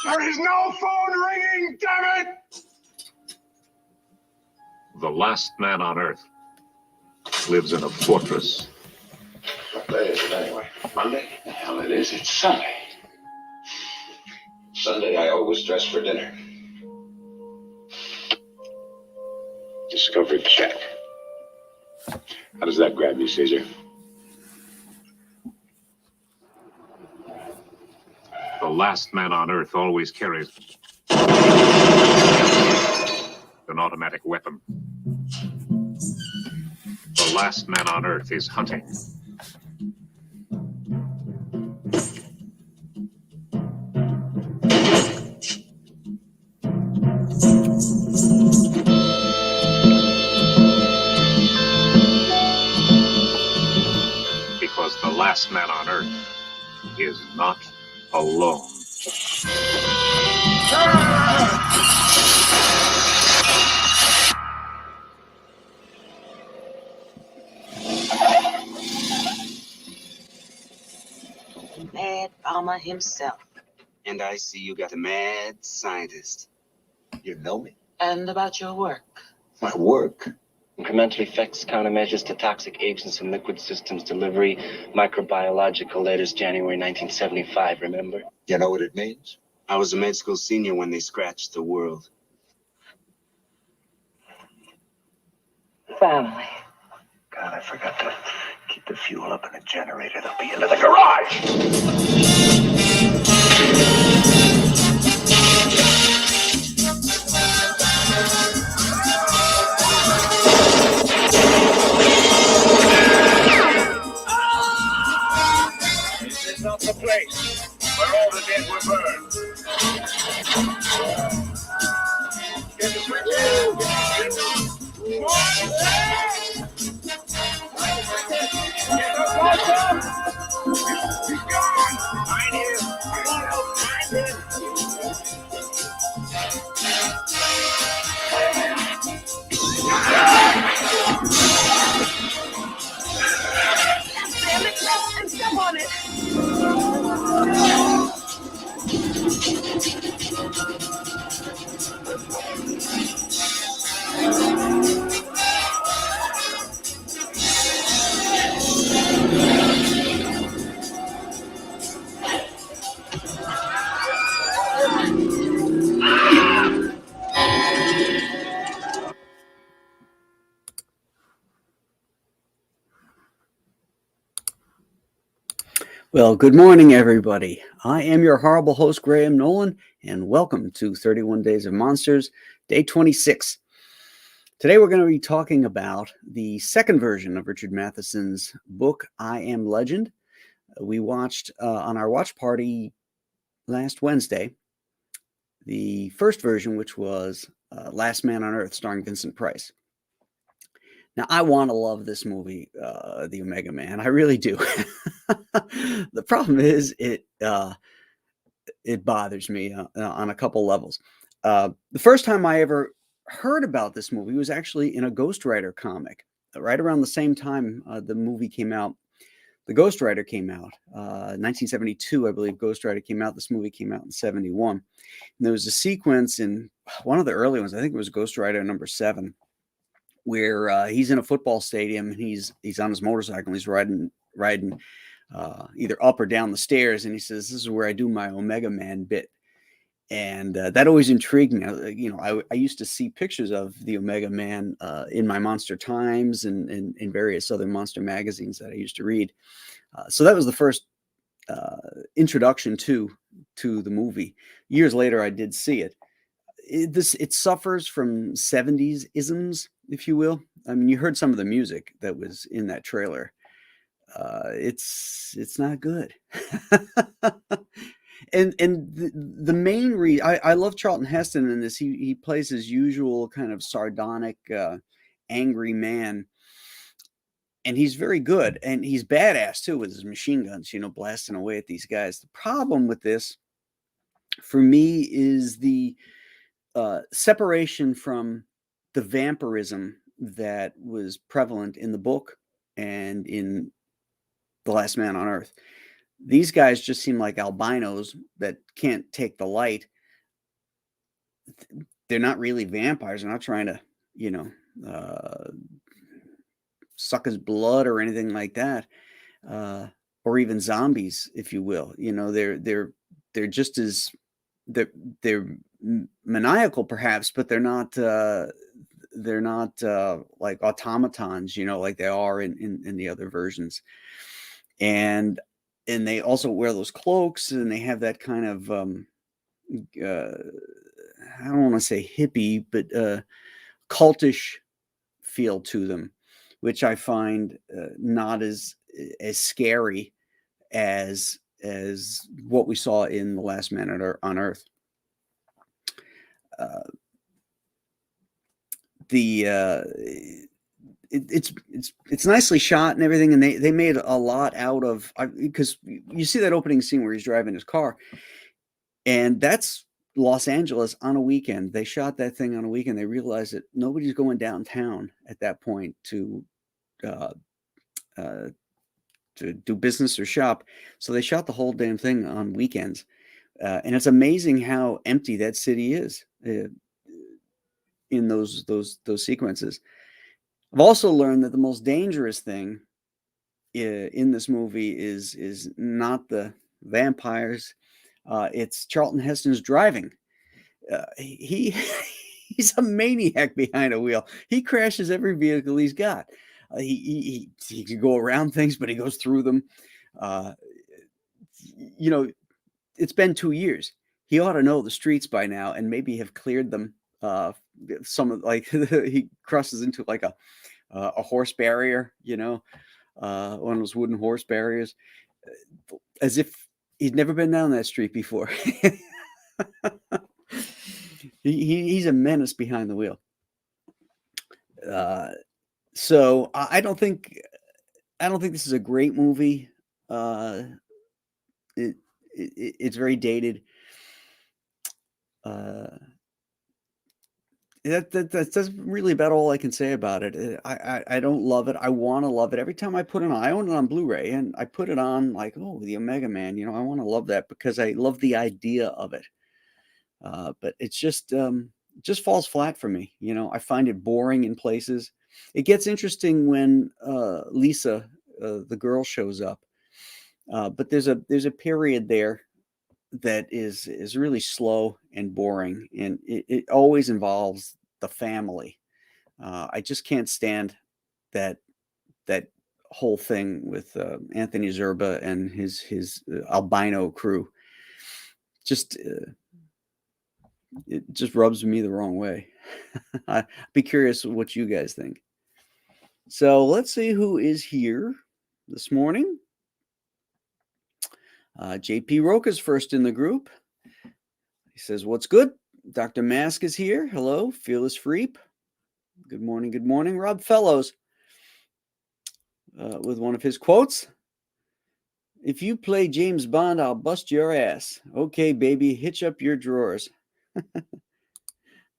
There is no phone ringing, damn it! The last man on Earth lives in a fortress. What day is it anyway? Monday? The hell it is. It's Sunday. Sunday, I always dress for dinner. Discovery check. How does that grab you, Caesar? The last man on Earth always carries an automatic weapon. The last man on Earth is hunting. Because the last man on Earth is not alone. Mad farmer himself. And I see you got a mad scientist. You know me? And about your work. My work? Incremental effects, countermeasures to toxic agents in liquid systems, delivery, microbiological, latest January 1975, remember? You know what it means? I was a med school senior when they scratched the world. Family. God, I forgot to keep the fuel up in the generator. They'll be into the garage! This is not the place where all the dead were burned. Get the switch in. Get the lights up. He's gone. Find him. Find him. Damn it, and step on it. Well, good morning, everybody. I am your horrible host, Graham Nolan, and welcome to 31 Days of Monsters, day 26. Today, we're going to be talking about the second version of Richard Matheson's book, I Am Legend. We watched on our watch party last Wednesday the first version, which was Last Man on Earth, starring Vincent Price. Now, I want to love this movie, The Omega Man. I really do. The problem is it bothers me on a couple levels. The first time I ever heard about this movie was actually in a Ghost Rider comic. Right around the same time the movie came out, the Ghost Rider came out. 1972, I believe, Ghost Rider came out. This movie came out in 71. And there was a sequence in one of the early ones, I think it was Ghost Rider number 7, where he's in a football stadium and he's on his motorcycle and he's riding either up or down the stairs, and he says, "This is where I do my Omega Man bit," and that always intrigued me. I used to see pictures of the Omega Man in my Monster Times and in various other monster magazines that I used to read. So that was the first introduction to the movie. Years later, I did see it. It suffers from 70s isms, if you will. I mean, you heard some of the music that was in that trailer. It's not good. and the main reason I love Charlton Heston in this, he plays his usual kind of sardonic, angry man, and he's very good, and he's badass too with his machine guns, blasting away at these guys. The problem with this, for me, is the separation from the vampirism that was prevalent in the book and in The Last Man on Earth. These guys just seem like albinos that can't take the light, they're not really vampires. They're not trying to, suck his blood or anything like that, or even zombies, if you will. They're just as they're maniacal, perhaps, but they're not like automatons, like they are in the other versions. And they also wear those cloaks, and they have that kind of I don't want to say hippie, but cultish feel to them, which I find not as scary as what we saw in The Last Man on Earth. It's nicely shot and everything, and they made a lot out of, because you see that opening scene where he's driving his car, and that's Los Angeles on a weekend. They shot that thing on a weekend. They realized that nobody's going downtown at that point to do business or shop, so they shot the whole damn thing on weekends. And it's amazing how empty that city is in those sequences. I've also learned that the most dangerous thing in this movie is not the vampires. It's Charlton Heston's driving. He's a maniac behind a wheel. He crashes every vehicle he's got. He can go around things, but he goes through them. It's been 2 years. He ought to know the streets by now and maybe have cleared them. Some of, like, he crosses into like a horse barrier, one of those wooden horse barriers, as if he'd never been down that street before. He's a menace behind the wheel. So I don't think this is a great movie. It's very dated. That's really about all I can say about it. I don't love it. I want to love it. Every time I put it on, I own it on Blu-ray, and I put it on like, oh, the Omega Man. I want to love that because I love the idea of it. But it's just falls flat for me. I find it boring in places. It gets interesting when Lisa, the girl, shows up. But there's a period there that is really slow and boring, and it always involves the family. I just can't stand that whole thing with Anthony Zerba and his albino crew. It just rubs me the wrong way. I'd be curious what you guys think. So let's see who is here this morning. JP Roca's first in the group. He says, "What's good? Dr. Mask is here. Hello, Fearless Freep. Good morning, good morning." Rob Fellows with one of his quotes. "If you play James Bond, I'll bust your ass. Okay, baby, hitch up your drawers."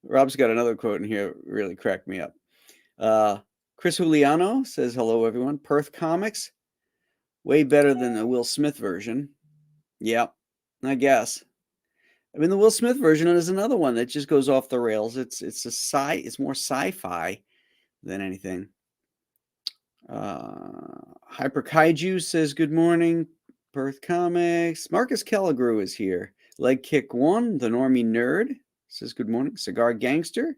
Rob's got another quote in here that really cracked me up. Chris Juliano says, "Hello, everyone. Perth Comics. Way better than the Will Smith version." Yeah, I guess. I mean, the Will Smith version is another one that just goes off the rails. It's more sci-fi than anything. Hyper Kaiju says, "Good morning, Perth Comics." Marcus Kelligrew is here. Leg Kick 1, the Normie Nerd, says, "Good morning, Cigar Gangster."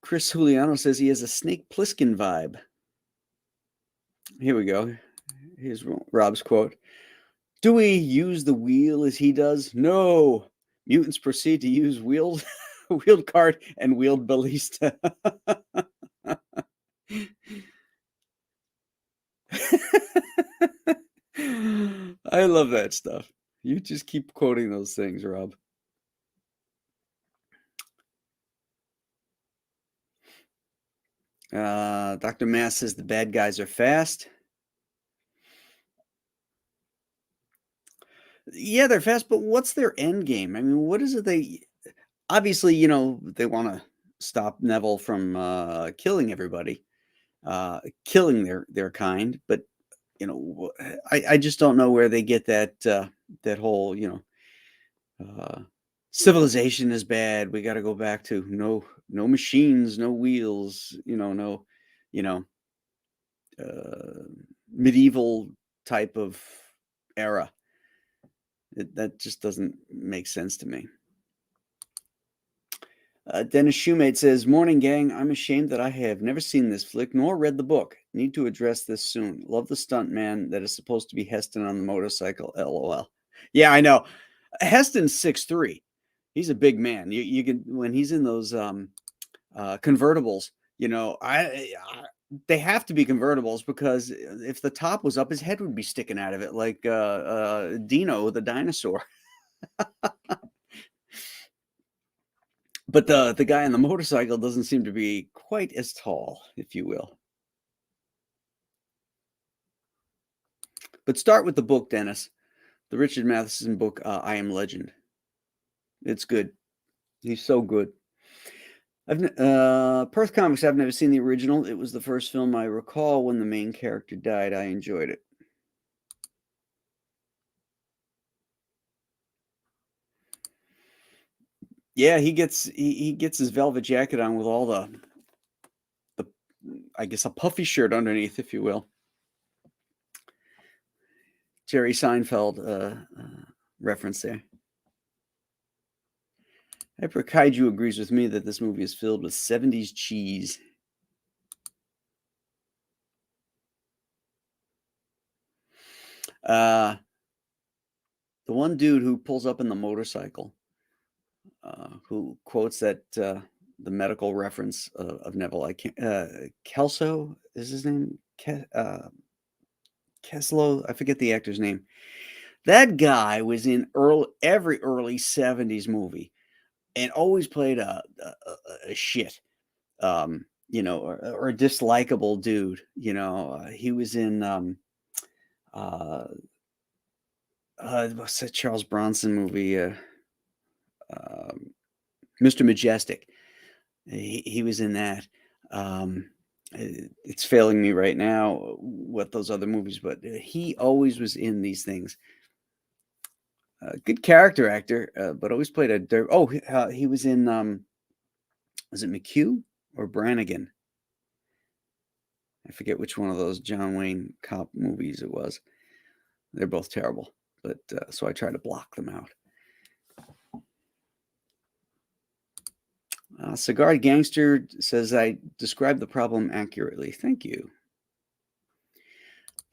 Chris Juliano says he has a Snake Plissken vibe. Here we go. Here's Rob's quote. "Do we use the wheel as he does? No. Mutants proceed to use wheeled cart and wheeled ballista." I love that stuff. You just keep quoting those things, Rob. Dr. Mass says the bad guys are fast. Yeah, they're fast, but what's their end game? I mean, what is it obviously, they want to stop Neville from killing everybody, killing their kind, but I just don't know where they get that whole, Civilization is bad. We got to go back to no machines, no wheels, no, medieval type of era. That just doesn't make sense to me. Dennis Shoemate says, "Morning, gang. I'm ashamed that I have never seen this flick nor read the book. Need to address this soon. Love the stunt man that is supposed to be Heston on the motorcycle. LOL." Yeah, I know. Heston's 6'3". He's a big man. You can, when he's in those convertibles, they have to be convertibles, because if the top was up, his head would be sticking out of it like Dino the dinosaur. But the guy on the motorcycle doesn't seem to be quite as tall, if you will. But start with the book, Dennis. The Richard Matheson book, I Am Legend. It's good. He's so good. Perth Comics, I've never seen the original. It was the first film I recall when the main character died. I enjoyed it. Yeah, he gets his velvet jacket on with all the I guess a puffy shirt underneath, if you will. Jerry Seinfeld reference there. Hyper Kaiju agrees with me that this movie is filled with 70s cheese. The one dude who pulls up in the motorcycle, who quotes that the medical reference of Neville, Kelso is his name? Keslow, I forget the actor's name. That guy was in every early 70s movie and always played a shit, or a dislikable dude. He was in what's that Charles Bronson movie? Mr. Majestic. He was in that. It's failing me right now what those other movies, but he always was in these things. Good character actor, but always played a dirt. Oh, he was in, was it McHugh or Brannigan? I forget which one of those John Wayne cop movies it was. They're both terrible, but so I try to block them out. Cigar Gangster says, I described the problem accurately. Thank you.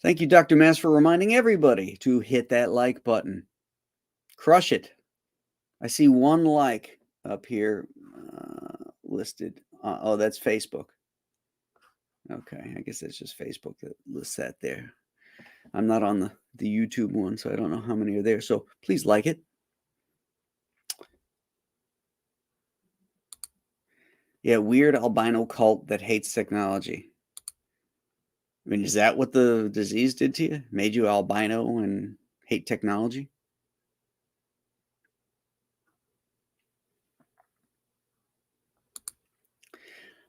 Thank you, Dr. Mass, for reminding everybody to hit that like button. Crush it. I see one like up here listed. Oh, that's Facebook. Okay, I guess that's just Facebook that lists that there. I'm not on the YouTube one, so I don't know how many are there. So please like it. Yeah, weird albino cult that hates technology. I mean, is that what the disease did to you? Made you albino and hate technology?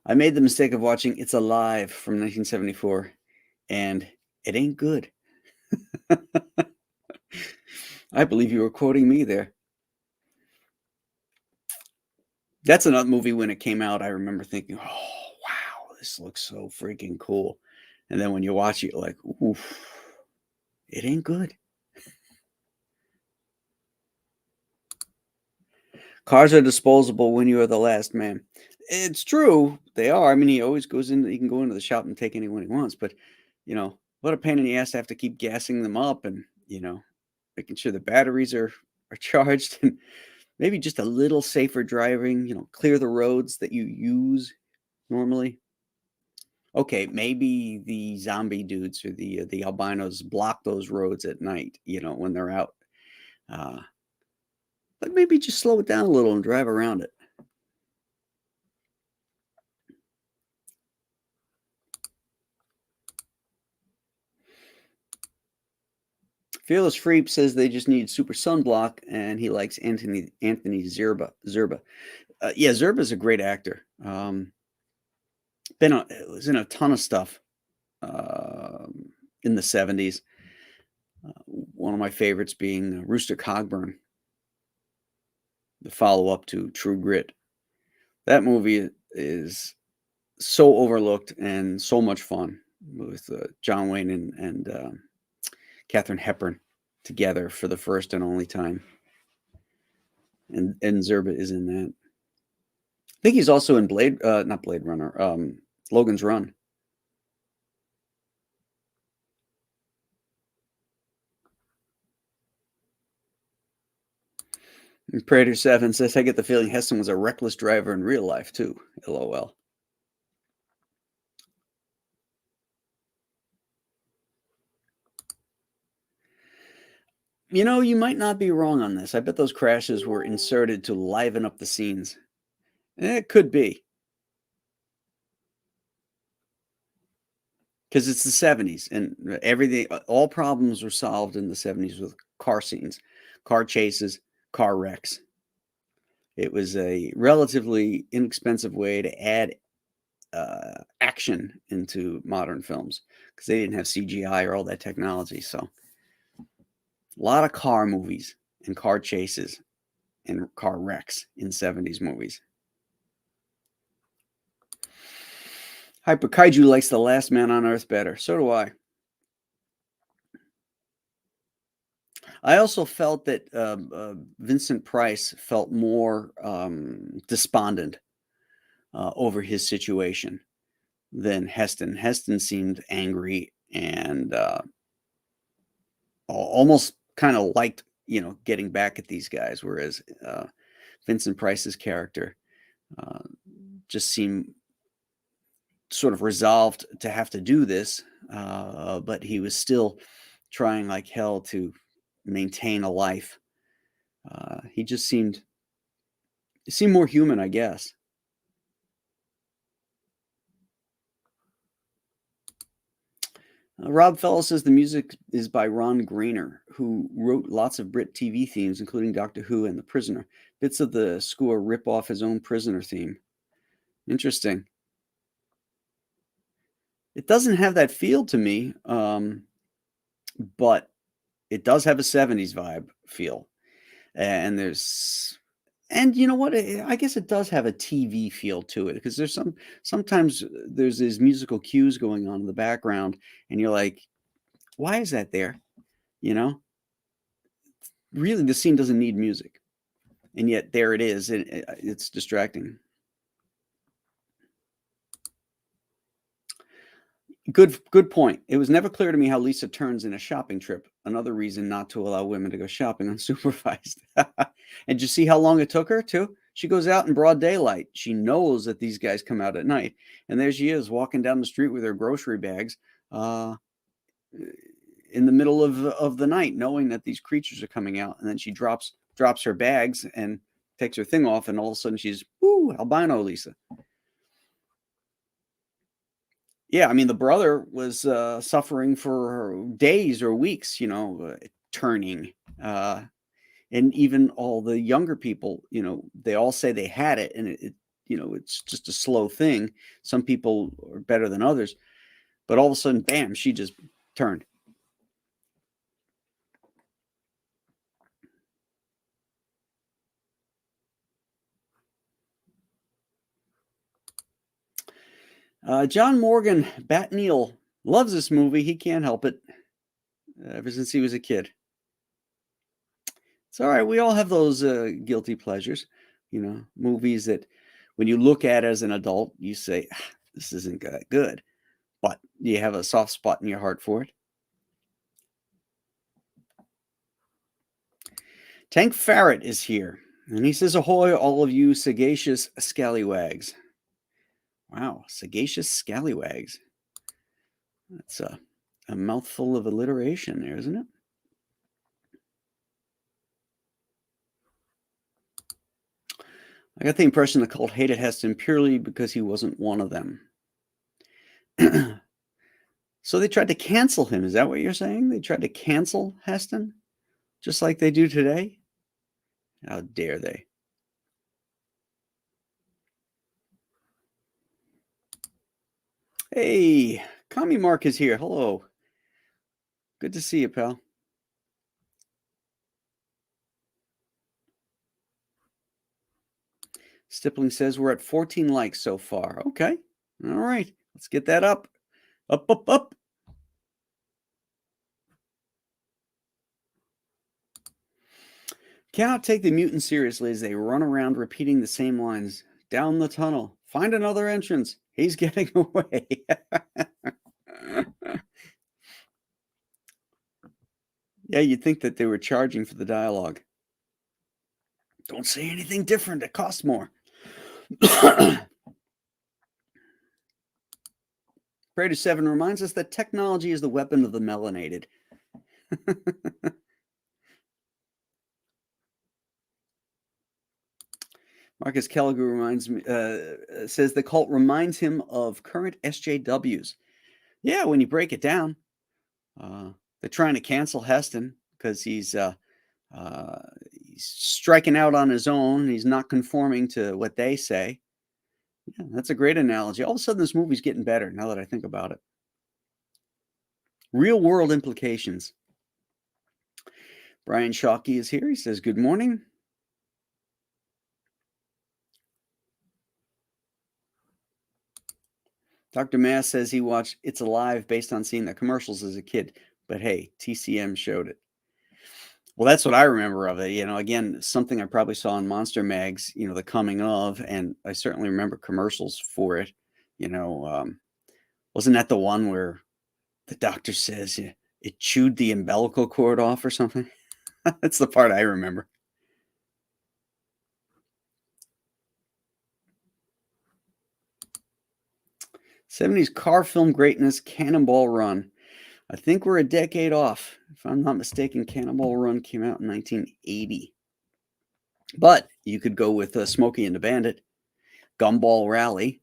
I made the mistake of watching It's Alive from 1974, and it ain't good. I believe you were quoting me there. That's another movie when it came out, I remember thinking, oh, wow, this looks so freaking cool. And then when you watch it, you're like, oof, it ain't good. Cars are disposable when you are the last man. It's true. They are. I mean, he always goes in. He can go into the shop and take anyone he wants. But, what a pain in the ass to have to keep gassing them up and, making sure the batteries are charged, and maybe just a little safer driving, clear the roads that you use normally. Okay, maybe the zombie dudes or the albinos block those roads at night, when they're out. But maybe just slow it down a little and drive around it. Fearless Freep says they just need super sunblock, and he likes Anthony Zerba. Yeah, Zerba's a great actor. Was in a ton of stuff in the 70s. One of my favorites being Rooster Cogburn. the follow-up to True Grit. That movie is so overlooked and so much fun with John Wayne and Katharine Hepburn together for the first and only time. And Zerba is in that. I think he's also in not Blade Runner, Logan's Run. And Prater 7 says, I get the feeling Heston was a reckless driver in real life, too. LOL. You know, you might not be wrong on this. I bet those crashes were inserted to liven up the scenes. It could be. Because it's the 70s, and everything, all problems were solved in the 70s with car scenes, car chases, car wrecks. It was a relatively inexpensive way to add action into modern films because they didn't have CGI or all that technology. So a lot of car movies and car chases and car wrecks in 70s movies. Hyper Kaiju likes The Last Man on Earth better. So do I. I also felt that Vincent Price felt more despondent over his situation than Heston. Heston seemed angry and almost kind of liked, getting back at these guys, whereas Vincent Price's character just seemed sort of resolved to have to do this, but he was still trying like hell to maintain a life. He just seemed more human, I guess. Rob Fellow says the music is by Ron Grainer, who wrote lots of Brit TV themes, including Doctor Who and The Prisoner. Bits of the score rip off his own Prisoner theme. Interesting. It doesn't have that feel to me, but it does have a 70s vibe feel. And you know what? I guess it does have a TV feel to it because sometimes there's these musical cues going on in the background and you're like, why is that there? Really the scene doesn't need music. And yet there it is. And it's distracting. Good point. It was never clear to me how Lisa turns in a shopping trip. Another reason not to allow women to go shopping unsupervised. And you see how long it took her too? She goes out in broad daylight. She knows that these guys come out at night. And there she is walking down the street with her grocery bags in the middle of the night, knowing that these creatures are coming out. And then she drops her bags and takes her thing off. And all of a sudden she's, albino Lisa. Yeah, I mean, the brother was suffering for days or weeks, turning. And even all the younger people, they all say they had it. And, it's just a slow thing. Some people are better than others. But all of a sudden, bam, she just turned. John Morgan Batneal loves this movie. He can't help it ever since he was a kid. It's all right. We all have those guilty pleasures, movies that when you look at as an adult, you say, this isn't that good. But you have a soft spot in your heart for it. Tank Farrett is here. And he says, ahoy, all of you sagacious scallywags. Wow, sagacious scallywags. That's a mouthful of alliteration there, isn't it? I got the impression the cult hated Heston purely because he wasn't one of them. So they tried to cancel him. Is that what you're saying? They tried to cancel Heston? Just like they do today? How dare they? Hey, Commie Mark is here. Hello. Good to see you, pal. Stippling says we're at 14 likes so far. Okay. All right. Let's get that up. Up, up, up. Cannot take the mutants seriously as they run around repeating the same lines. Down the tunnel. Find another entrance. He's getting away. Yeah, you'd think that they were charging for the dialogue. Don't say anything different. It costs more. Prater 7 reminds us that technology is the weapon of the melanated. Marcus Kelliger reminds me, says the cult reminds him of current SJWs. Yeah, when you break it down, they're trying to cancel Heston because he's striking out on his own. He's not conforming to what they say. Yeah, that's a great analogy. All of a sudden, this movie's getting better now that I think about it. Real world implications. Brian Shockey is here. He says, good morning. Dr. Mass says he watched It's Alive based on seeing the commercials as a kid. But hey, TCM showed it. Well, that's what I remember of it. Again, something I probably saw in Monster Mags, the coming of, and I certainly remember commercials for it. Wasn't that the one where the doctor says it chewed the umbilical cord off or something? That's the part I remember. '70s car film greatness, Cannonball Run. I think we're a decade off. If I'm not mistaken, Cannonball Run came out in 1980. But you could go with Smokey and the Bandit, Gumball Rally.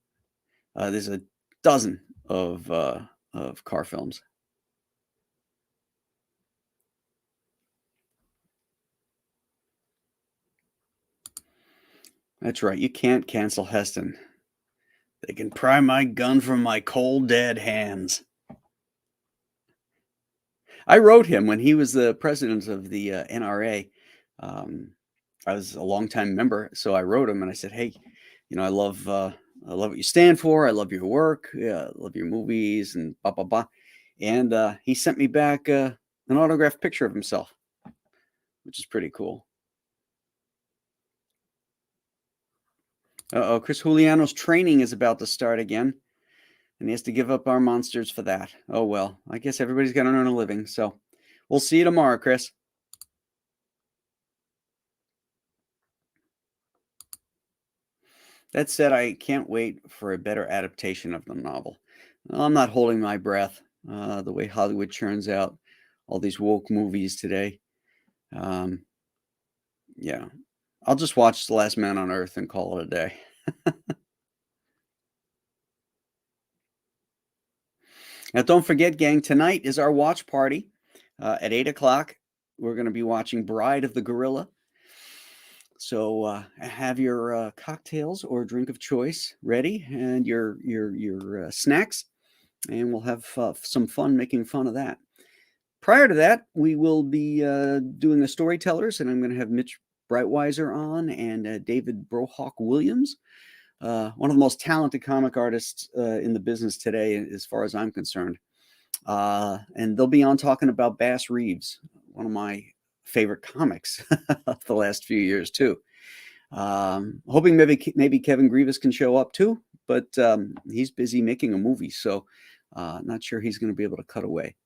There's a dozen of car films. That's right. You can't cancel Heston. They can pry my gun from my cold, dead hands. I wrote him when he was the president of the NRA. I was a longtime member, so I wrote him and I said, "Hey, I love what you stand for. I love your work. I love your movies and blah blah blah." And he sent me back an autographed picture of himself, which is pretty cool. Chris Juliano's training is about to start again, and he has to give up our monsters for that. Oh, well, I guess everybody's got to earn a living, so we'll see you tomorrow, Chris. That said, I can't wait for a better adaptation of the novel. I'm not holding my breath the way Hollywood churns out all these woke movies today. Yeah. I'll just watch The Last Man on Earth and call it a day. Now, don't forget, gang, tonight is our watch party. At 8 o'clock, we're going to be watching Bride of the Gorilla. So have your cocktails or drink of choice ready and your snacks, and we'll have some fun making fun of that. Prior to that, we will be doing the storytellers, and I'm going to have Mitch Breitweiser on and David Brohawk Williams, one of the most talented comic artists in the business today, as far as I'm concerned. And they'll be on talking about Bass Reeves, one of my favorite comics of the last few years too. Hoping maybe Kevin Grievous can show up too, but he's busy making a movie, so not sure he's going to be able to cut away.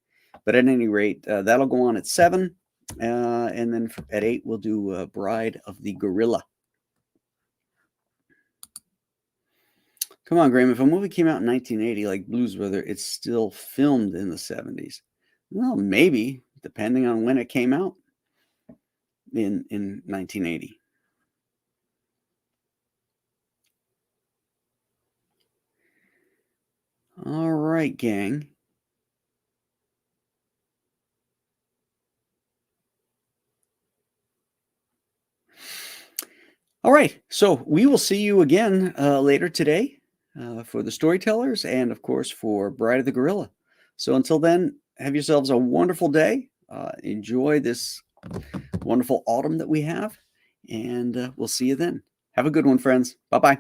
But at any rate, that'll go on at 7. And then at 8, we'll do Bride of the Gorilla. Come on, Graham. If a movie came out in 1980, like Blues Brother, it's still filmed in the 70s. Well, maybe, depending on when it came out in 1980. All right, gang. All right, so we will see you again later today for the storytellers and, of course, for Bride of the Gorilla. So until then, have yourselves a wonderful day. Enjoy this wonderful autumn that we have, and we'll see you then. Have a good one, friends. Bye bye.